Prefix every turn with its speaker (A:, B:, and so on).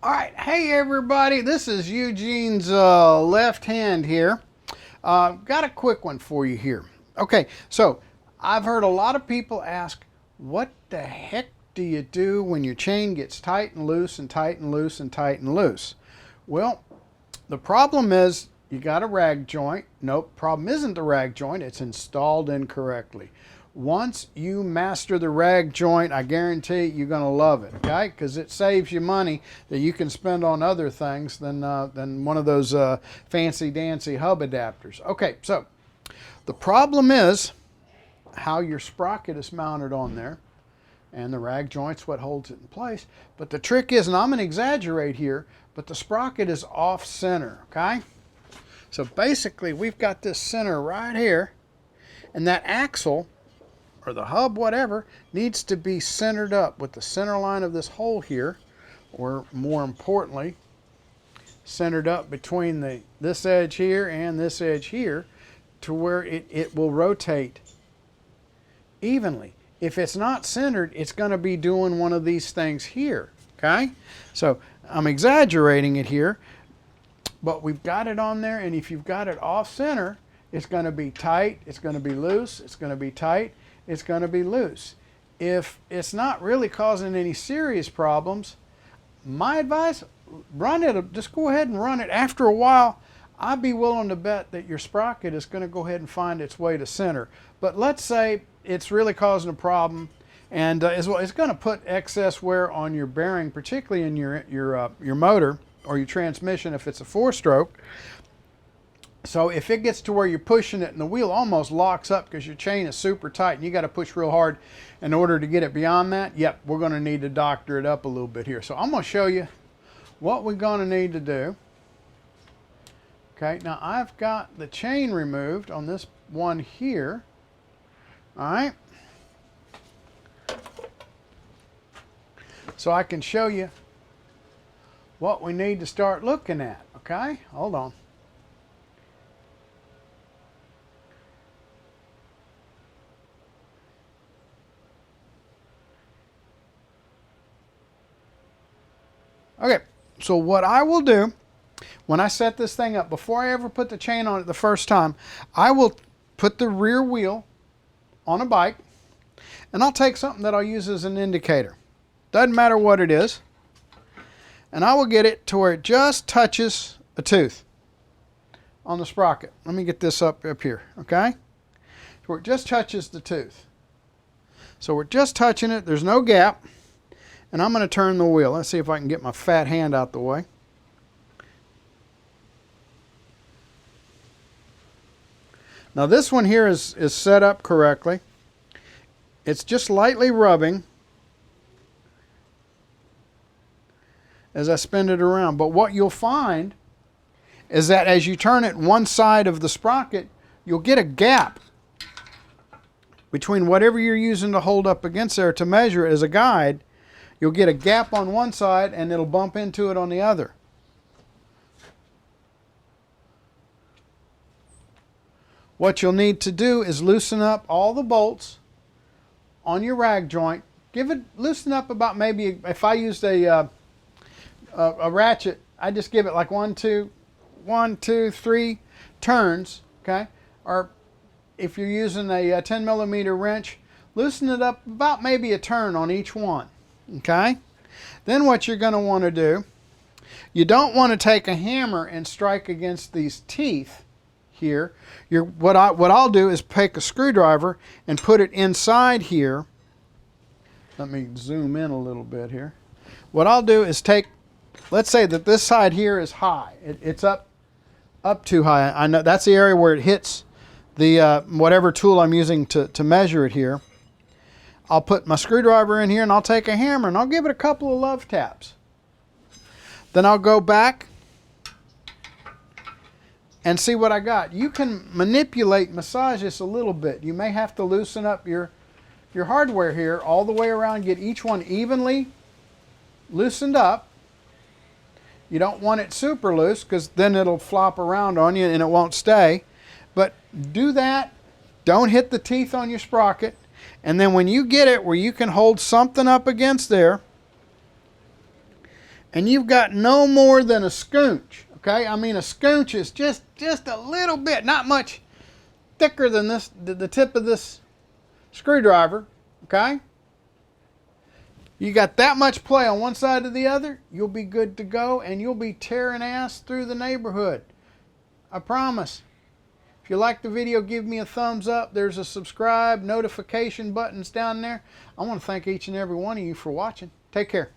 A: All right, hey everybody, this is Eugene's left hand here. Got a quick one for you here. Okay, so I've heard a lot of people ask, what the heck do you do when your chain gets tight and loose and tight and loose and tight and loose? Well, the problem is you got a rag joint. Nope, problem isn't the rag joint, it's installed incorrectly. Once you master the rag joint, I guarantee you're going to love it, okay? Because it saves you money that you can spend on other things than one of those fancy-dancy hub adapters. Okay, so the problem is how your sprocket is mounted on there, and the rag joint's what holds it in place. But the trick is, and I'm going to exaggerate here, but the sprocket is off-center, okay? So basically, we've got this center right here, and that axle, or the hub, whatever, needs to be centered up with the center line of this hole here, or more importantly, centered up between this edge here and this edge here, to where it will rotate evenly. If it's not centered, it's going to be doing one of these things here, okay? So I'm exaggerating it here, but we've got it on there, and if you've got it off center, it's going to be tight, it's going to be loose, it's going to be tight, it's going to be loose. If it's not really causing any serious problems, my advice, run it, just go ahead and run it. After a while, I'd be willing to bet that your sprocket is going to go ahead and find its way to center. But let's say it's really causing a problem, and it's going to put excess wear on your bearing, particularly in your motor or your transmission if it's a 4-stroke. So if it gets to where you're pushing it and the wheel almost locks up because your chain is super tight and you got to push real hard in order to get it beyond that, yep, we're going to need to doctor it up a little bit here. So I'm going to show you what we're going to need to do. Okay, now I've got the chain removed on this one here. All right. So I can show you what we need to start looking at. Okay, hold on. Okay, so what I will do when I set this thing up, before I ever put the chain on it the first time, I will put the rear wheel on a bike, and I'll take something that I'll use as an indicator. Doesn't matter what it is. And I will get it to where it just touches a tooth on the sprocket. Let me get this up here, okay? Where it just touches the tooth. So we're just touching it, there's no gap. And I'm going to turn the wheel. Let's see if I can get my fat hand out the way. Now this one here is set up correctly. It's just lightly rubbing as I spin it around. But what you'll find is that as you turn it one side of the sprocket, you'll get a gap between whatever you're using to hold up against there to measure it as a guide. You'll get a gap on one side and it'll bump into it on the other. What you'll need to do is loosen up all the bolts on your rag joint. Loosen up about, maybe, if I used a ratchet, I just give it like 1, 2, 3 turns, okay? Or if you're using a 10 millimeter wrench, loosen it up about maybe a turn on each one. Okay, then what you're going to want to do, you don't want to take a hammer and strike against these teeth here. What I'll do is take a screwdriver and put it inside here. Let me zoom in a little bit here. What I'll do is take, let's say that this side here is high. It's up too high. I know that's the area where it hits the whatever tool I'm using to measure it here. I'll put my screwdriver in here and I'll take a hammer and I'll give it a couple of love taps. Then I'll go back and see what I got. You can manipulate, massage this a little bit. You may have to loosen up your hardware here all the way around, get each one evenly loosened up. You don't want it super loose because then it'll flop around on you and it won't stay. But do that. Don't hit the teeth on your sprocket. And then when you get it where you can hold something up against there, and you've got no more than a scoonch, okay? I mean, a scoonch is just a little bit, not much thicker than this, the tip of this screwdriver, okay? You got that much play on one side or the other, you'll be good to go, and you'll be tearing ass through the neighborhood. I promise. If you like the video, give me a thumbs up. There's a subscribe, notification buttons down there. I want to thank each and every one of you for watching. Take care.